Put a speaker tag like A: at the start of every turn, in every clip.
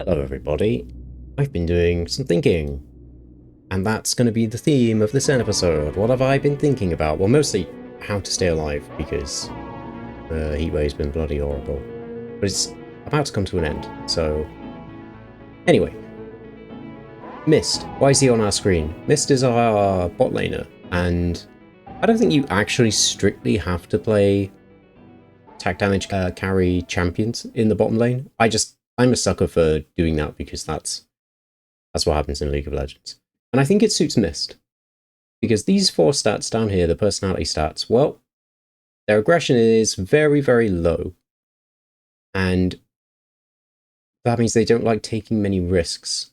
A: Hello everybody, I've been doing some thinking, and that's going to be the theme of this episode. What have I been thinking about? Well, mostly how to stay alive, because the heatwave's been bloody horrible. But it's about to come to an end, so... Anyway, Mist. Why is he on our screen? Mist is our bot laner, and I don't think you actually strictly have to play attack damage carry champions in the bottom lane. I'm a sucker for doing that because that's what happens in League of Legends. And I think it suits Mist. Because these four stats down here, the personality stats, well, their aggression is very, very low. And that means they don't like taking many risks.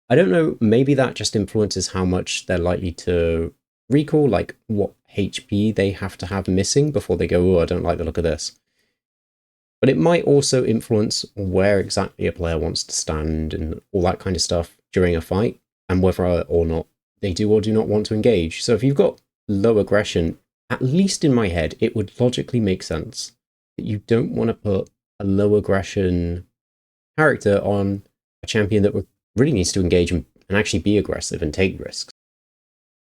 A: I don't know, maybe that just influences how much they're likely to recall, like what HP they have to have missing before they go, oh, I don't like the look of this. But it might also influence where exactly a player wants to stand and all that kind of stuff during a fight, and whether or not they do or do not want to engage. So if you've got low aggression, at least in my head, it would logically make sense that you don't want to put a low aggression character on a champion that really needs to engage and actually be aggressive and take risks.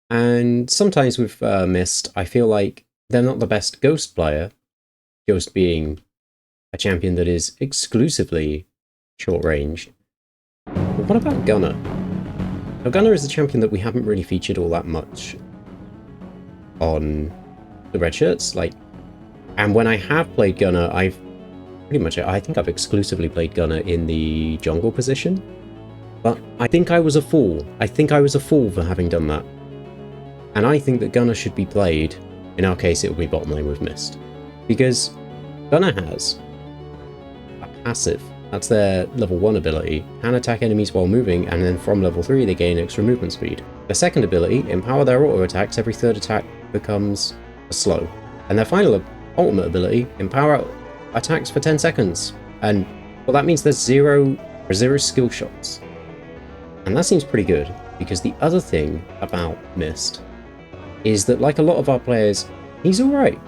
A: And sometimes with Mist, I feel like they're not the best Ghost player, Ghost being a champion that is exclusively short-ranged. But what about Gunnar? Now, Gunnar is a champion that we haven't really featured all that much on the Redshirts, and when I have played Gunnar, I think I've exclusively played Gunnar in the jungle position. But I think I was a fool. I think I was a fool for having done that. And I think that Gunnar should be played, in our case it will be bottom lane with Mist. Because Gunnar has a passive, that's their level 1 ability, can attack enemies while moving, and then from level 3 they gain extra movement speed. Their second ability, empower their auto attacks, every third attack becomes a slow. And their final ultimate ability, empower attacks for 10 seconds. And well, that means there's zero skill shots. And that seems pretty good, because the other thing about Mist is that, like a lot of our players, he's alright,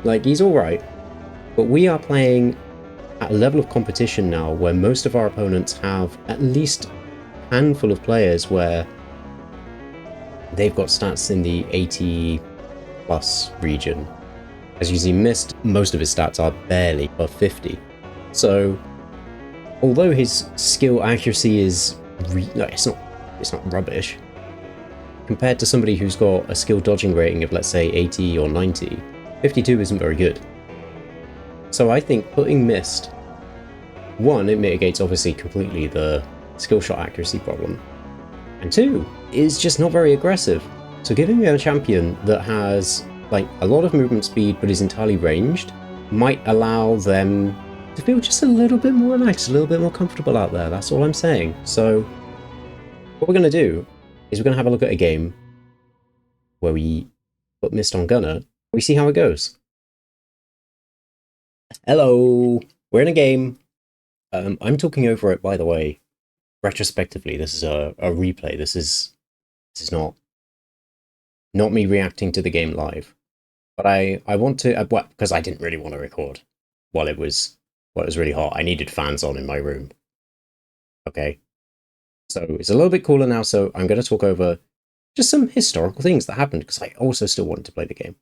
A: but we are playing at a level of competition now where most of our opponents have at least a handful of players where they've got stats in the 80 plus region. As you see, Mist, most of his stats are barely above 50. So, although his skill accuracy is it's not rubbish, compared to somebody who's got a skill dodging rating of, let's say, 80 or 90, 52 isn't very good. So I think putting Mist, one, it mitigates obviously completely the skill shot accuracy problem, and two, is just not very aggressive. So giving me a champion that has a lot of movement speed but is entirely ranged might allow them to feel just a little bit more relaxed, a little bit more comfortable out there. That's all I'm saying. So what we're going to do is we're going to have a look at a game where we put Mist on Gunnar. We see how it goes. Hello, we're in a game. I'm talking over it, by the way, retrospectively. This is a replay. This is not me reacting to the game live. But I want to, well, because I didn't really want to record while it was really hot. I needed fans on in my room. Okay. So it's a little bit cooler now, so I'm going to talk over just some historical things that happened, because I also still wanted to play the game.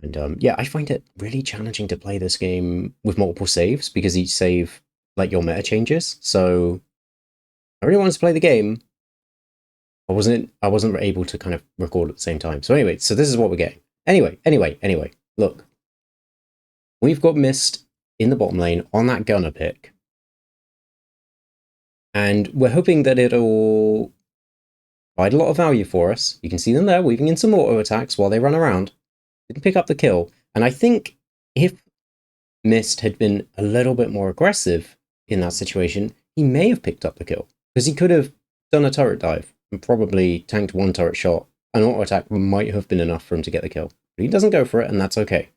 A: And yeah, I find it really challenging to play this game with multiple saves, because each save, your meta changes. So I really wanted to play the game. I wasn't able to kind of record at the same time. So anyway, so this is what we're getting. Anyway, look. We've got Mist in the bottom lane on that Gunnar pick. And we're hoping that it'll provide a lot of value for us. You can see them there, weaving in some auto attacks while they run around. Didn't pick up the kill. And I think if Mist had been a little bit more aggressive in that situation, he may have picked up the kill. Because he could have done a turret dive and probably tanked one turret shot. An auto attack might have been enough for him to get the kill. But he doesn't go for it, and that's okay.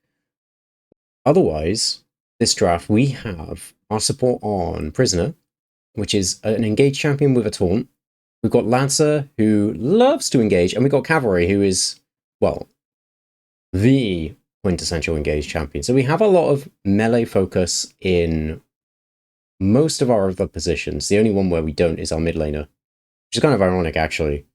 A: Otherwise, this draft, we have our support on Prisoner, which is an engaged champion with a taunt. We've got Lancer, who loves to engage, and we've got Cavalry, who is, well, the quintessential engaged champion. So we have a lot of melee focus in most of our other positions. The only one where we don't is our mid laner, which is kind of ironic, actually.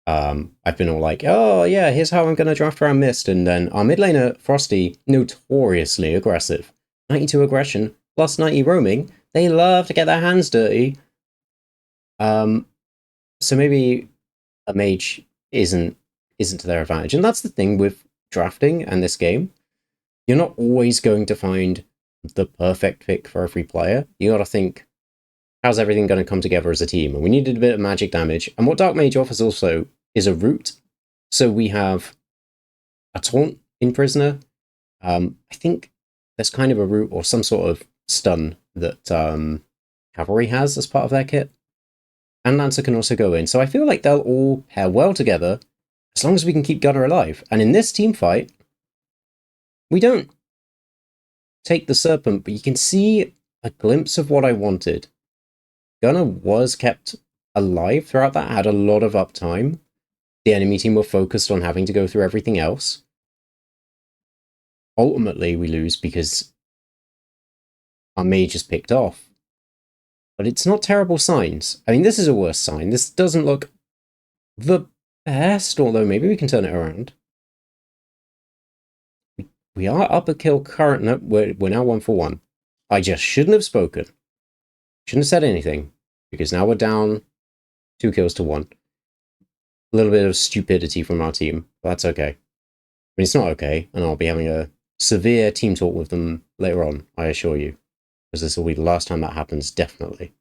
A: I've been all like, oh yeah, here's how I'm going to draft around Mist, and then our mid laner, Frosty, notoriously aggressive. 92 aggression, plus 90 roaming. They love to get their hands dirty. So maybe a mage isn't to their advantage. And that's the thing with drafting and this game. You're not always going to find the perfect pick for every player. You gotta think, how's everything going to come together as a team? And we needed a bit of magic damage. And what Dark Mage offers also is a root. So we have a taunt in Prisoner. I think there's kind of a root or some sort of stun that Cavalry has as part of their kit. And Lancer can also go in. So I feel like they'll all pair well together as long as we can keep Gunner alive. And in this team fight, we don't take the Serpent, but you can see a glimpse of what I wanted. Gunner was kept alive throughout that, had a lot of uptime. The enemy team were focused on having to go through everything else. Ultimately, we lose because our mage is picked off. But it's not terrible signs. I mean, this is a worse sign. This doesn't look the best, although maybe we can turn it around. We are up a kill current. No, we're now 1 for 1. I just shouldn't have spoken. Shouldn't have said anything. Because now we're down 2 kills to 1. A little bit of stupidity from our team. But that's okay. I mean, it's not okay. And I'll be having a severe team talk with them later on, I assure you. Because this will be the last time that happens, definitely.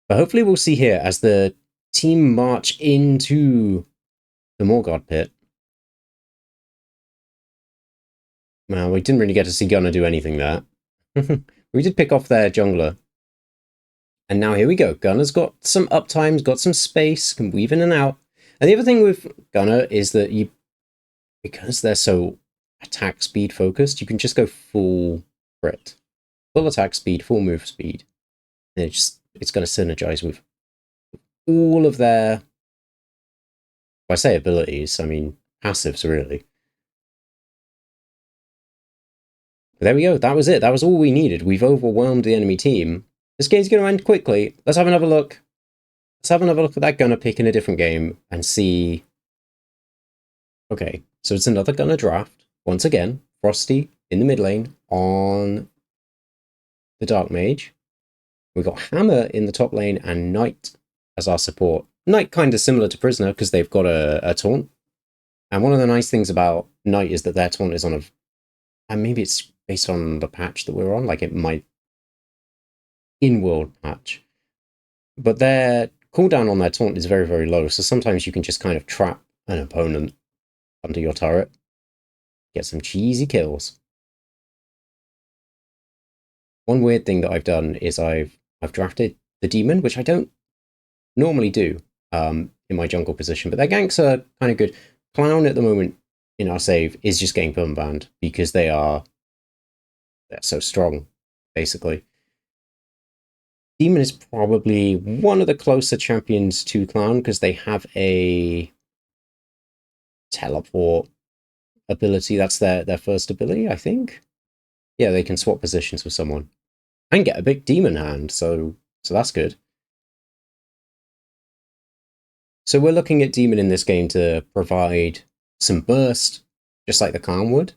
A: But hopefully we'll see here as the team march into the Morgard pit. Well, we didn't really get to see Gunner do anything there. We did pick off their jungler. And now here we go. Gunner's got some uptimes, got some space, can weave in and out. And the other thing with Gunner is that because they're so attack speed focused, you can just go full crit. Full attack speed, full move speed. And it's going to synergize with all of their, if I say abilities, I mean passives, really. But there we go. That was it. That was all we needed. We've overwhelmed the enemy team. This game's going to end quickly. Let's have another look. Let's have another look at that Gunner pick in a different game and see. Okay, so it's another Gunner draft. Once again, Frosty in the mid lane on the Dark Mage. We've got Hammer in the top lane and Knight as our support. Knight kind of similar to Prisoner because they've got a taunt. And one of the nice things about Knight is that their taunt is on a... And maybe it's based on the patch that we're on, like it might... in-world patch. But their cooldown on their taunt is very, very low, so sometimes you can just kind of trap an opponent under your turret. Get some cheesy kills. One weird thing that I've done is I've drafted the Demon, which I don't normally do in my jungle position, but their ganks are kind of good. Clown at the moment in our save is just getting permabanned because they're so strong, basically. Demon is probably one of the closer champions to Clown because they have a teleport ability. That's their first ability, I think. Yeah, they can swap positions with someone and get a big demon hand, so that's good. So we're looking at Demon in this game to provide some burst, just like the Clown would.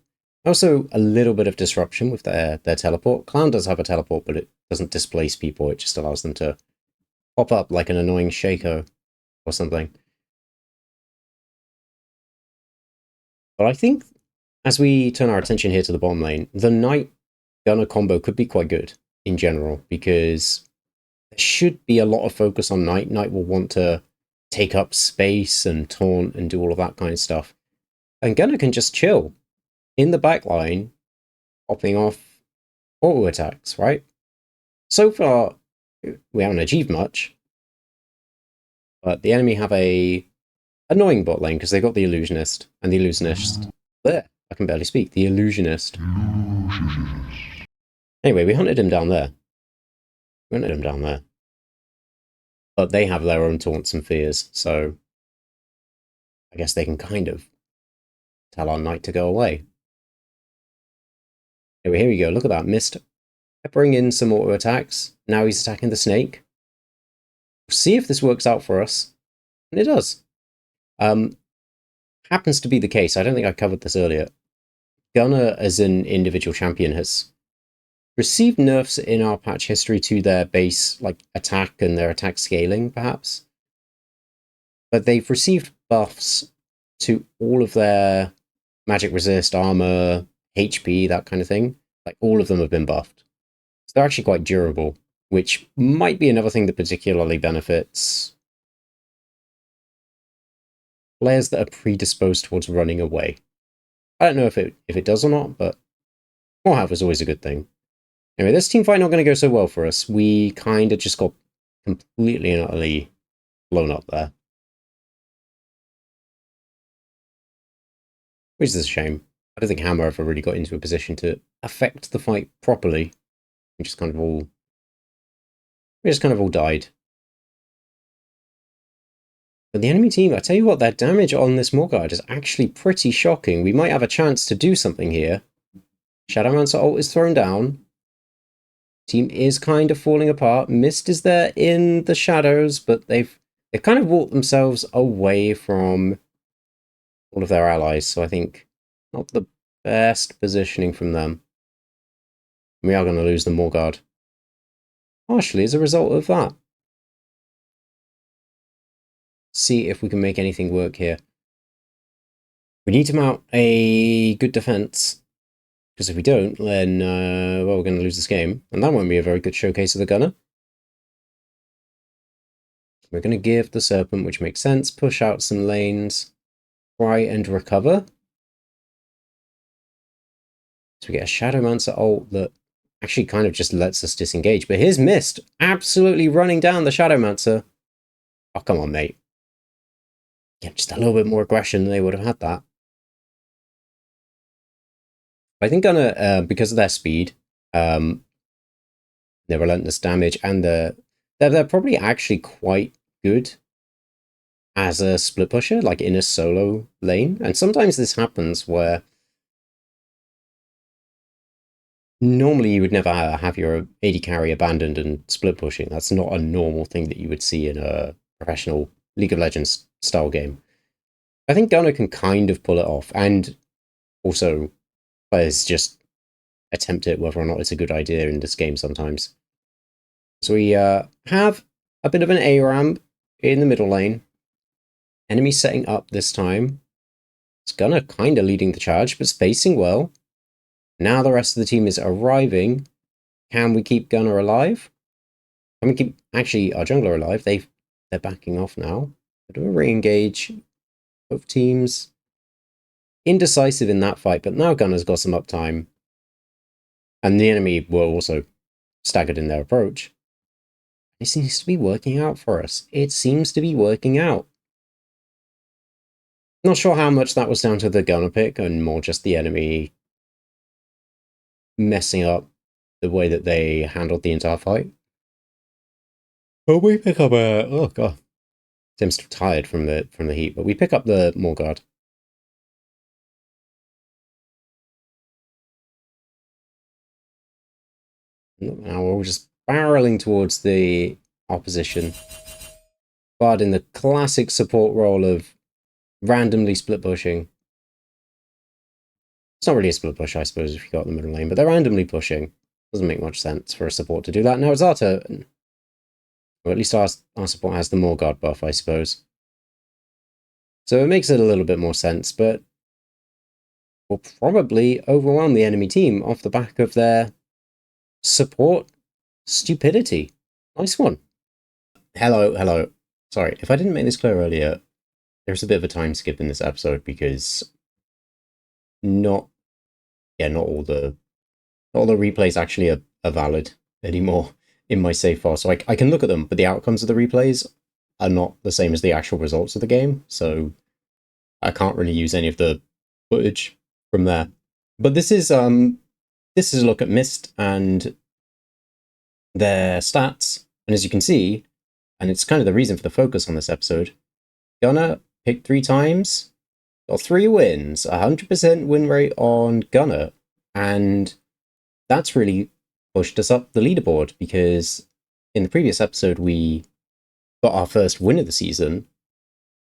A: Also, a little bit of disruption with their teleport. Clown does have a teleport, but it doesn't displace people. It just allows them to pop up like an annoying Shaco or something. But I think as we turn our attention here to the bottom lane, the Knight Gunner combo could be quite good in general because there should be a lot of focus on Knight. Knight will want to take up space and taunt and do all of that kind of stuff. And Gunner can just chill in the back line, popping off auto attacks, right? So far, we haven't achieved much, but the enemy have a annoying bot lane because they got the Illusionist, and the Illusionist, there, I can barely speak, the Illusionist. Anyway, we hunted him down there. But they have their own taunts and fears, so I guess they can kind of tell our Knight to go away. Anyway, here we go, look at that, Mist I bring in some auto attacks. Now he's attacking the snake. We'll see if this works out for us. And it does. Happens to be the case. I don't think I covered this earlier. Gunner, as an individual champion, has received nerfs in our patch history to their base, like attack and their attack scaling, perhaps. But they've received buffs to all of their magic resist, armor, HP, that kind of thing. Like, all of them have been buffed. So they're actually quite durable, which might be another thing that particularly benefits players that are predisposed towards running away. I don't know if it does or not, but more health is always a good thing. Anyway, this team fight not going to go so well for us. We kind of just got completely and utterly blown up there. Which is a shame. I don't think Hammer ever really got into a position to affect the fight properly. We just kind of all died. But the enemy team, I tell you what, their damage on this Morguard is actually pretty shocking. We might have a chance to do something here. Shadowmancer ult is thrown down. Team is kind of falling apart. Mist is there in the shadows, but they've kind of walked themselves away from all of their allies, so I think not the best positioning from them. We are going to lose the Morguard. Partially as a result of that. See if we can make anything work here. We need to mount a good defense, because if we don't, then, well, we're going to lose this game. And that won't be a very good showcase of the Gunner. We're going to give the Serpent, which makes sense, push out some lanes, try and recover. So we get a Shadowmancer ult that actually kind of just lets us disengage. But here's Mist, absolutely running down the Shadowmancer. Oh, come on, mate. Yeah, just a little bit more aggression, they would have had that. I think Gunner, because of their speed, their relentless damage, and they're probably actually quite good as a split pusher, like in a solo lane. And sometimes this happens where normally you would never have your AD carry abandoned and split pushing. That's not a normal thing that you would see in a professional League of Legends style game. I think Gunner can kind of pull it off, and also players just attempt it whether or not it's a good idea in this game sometimes. So we have a bit of an A-ramp in the middle lane. Enemy setting up this time. It's Gunner kind of leading the charge, but spacing well. Now the rest of the team is arriving. Can we keep Gunner alive? Can we keep, actually, our jungler alive? They're backing off now. Do a re-engage. Both teams indecisive in that fight, but now Gunner's got some uptime. And the enemy were also staggered in their approach. It seems to be working out for us. It seems to be working out. Not sure how much that was down to the Gunner pick and more just the enemy messing up the way that they handled the entire fight. But we pick up a... oh god. Tim's tired from the heat, but we pick up the Morguard. Now we're all just barreling towards the opposition. But in the classic support role of randomly split pushing. It's not really a split push, I suppose, if you got the middle lane, but they're randomly pushing. Doesn't make much sense for a support to do that. Now it's our turn. Or at least our support has the Morguard buff, I suppose. So it makes it a little bit more sense, but we'll probably overwhelm the enemy team off the back of their support stupidity. Nice one. Hello. Sorry, if I didn't make this clear earlier, there's a bit of a time skip in this episode because not all the replays actually are valid anymore in my save file. So I can look at them, but the outcomes of the replays are not the same as the actual results of the game. So I can't really use any of the footage from there. But this is a look at Mist and their stats. And as you can see, and it's kind of the reason for the focus on this episode, Gunner picked 3 times, got 3 wins, 100% win rate on Gunner, and that's really pushed us up the leaderboard because in the previous episode we got our first win of the season,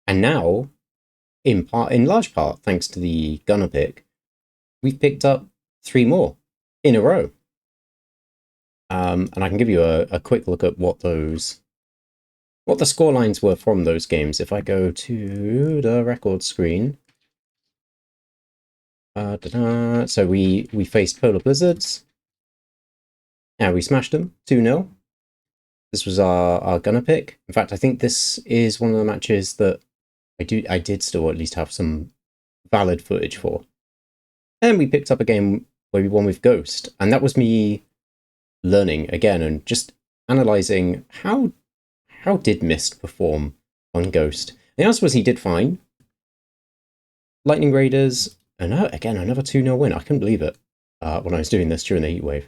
A: and now, in large part, thanks to the gunner pick, we've picked up 3 more in a row. And I can give you a quick look at what the score lines were from those games. If I go to the record screen, so we faced Polar Blizzards, and we smashed them 2-0. This was our gunner pick. In fact, I think this is one of the matches that I did still at least have some valid footage for. And we picked up a game where we won with Ghost, and that was me learning again and just analysing how did Mist perform on Ghost. The answer was he did fine. Lightning Raiders, and again another 2-0 win. I couldn't believe it when I was doing this during the heatwave.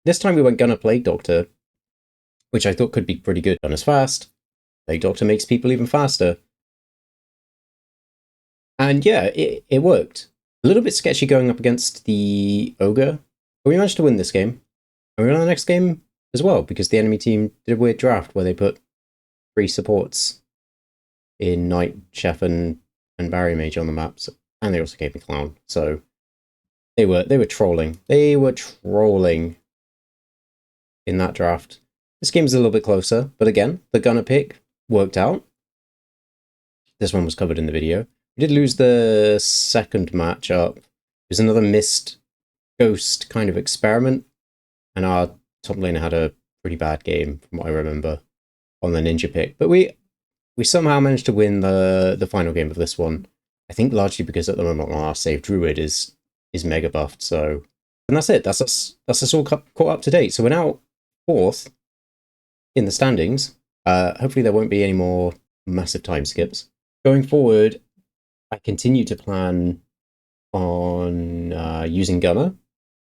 A: This time we went Gunner Plague Doctor, which I thought could be pretty good. Gunner's fast. Plague Doctor makes people even faster. And yeah, it worked. A little bit sketchy going up against the Ogre, but we managed to win this game. And we won the next game as well, because the enemy team did a weird draft where they put 3 supports in Knight, Chef, and Barrier Mage on the maps, and they also gave me Clown. So they were trolling. They were trolling in that draft. This game's a little bit closer, but again, the gunner pick worked out. This one was covered in the video. We did lose the second matchup. It was another Mist Ghost kind of experiment, and our top laner had a pretty bad game from what I remember on the ninja pick. But we somehow managed to win the final game of this one. I think largely because at the moment our save Druid is mega buffed. So, and that's it. That's us all caught up to date. So we're now 4th in the standings. Hopefully there won't be any more massive time skips going forward. I continue to plan on using Gunner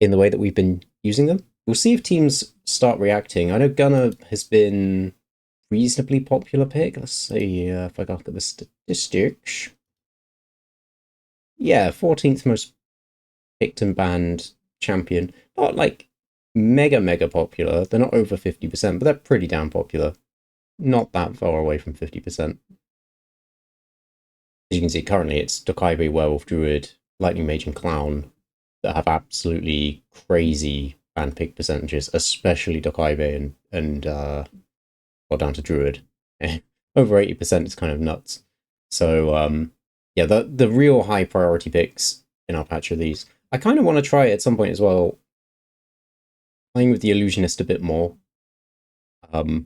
A: in the way that we've been using them. We'll see if teams start reacting. I know Gunner has been reasonably popular pick. Let's see if I got the statistics. Yeah, 14th most picked and banned champion. Not like mega popular. They're not over 50%, but they're pretty damn popular. Not that far away from 50%. As you can see, currently it's Dokaibe, Werewolf, Druid, Lightning Mage, and Clown that have absolutely crazy ban pick percentages, especially Dokaibe and down to Druid. Over 80% is kind of nuts. So yeah, the real high priority picks in our patch are these. I kind of want to try it at some point as well, playing with the Illusionist a bit more. I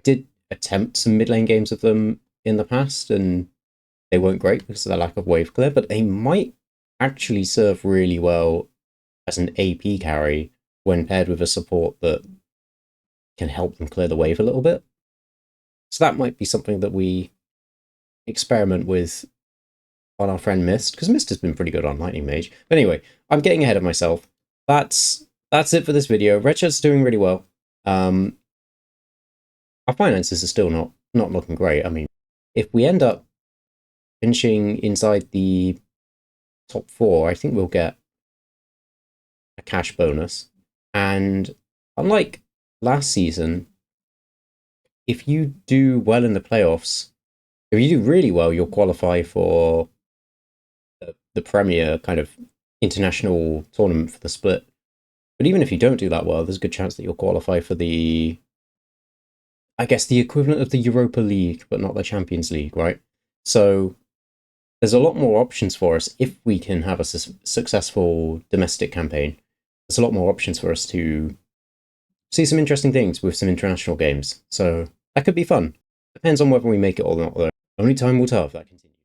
A: did attempt some mid lane games of them in the past, and they weren't great because of the lack of wave clear, but they might actually serve really well as an AP carry when paired with a support that can help them clear the wave a little bit. So that might be something that we experiment with on our friend Mist, because Mist has been pretty good on Lightning Mage. But anyway, I'm getting ahead of myself. That's it for this video. Redshirts doing really well. Our finances are still not looking great. I mean, if we end up finishing inside the top 4, I think we'll get a cash bonus. And unlike last season, if you do well in the playoffs, if you do really well, you'll qualify for the Premier kind of international tournament for the split. But even if you don't do that well, there's a good chance that you'll qualify for the, I guess, the equivalent of the Europa League, but not the Champions League, right? So there's a lot more options for us if we can have a successful domestic campaign. There's a lot more options for us to see some interesting things with some international games. So that could be fun. Depends on whether we make it or not, though. Only time will tell if that continues.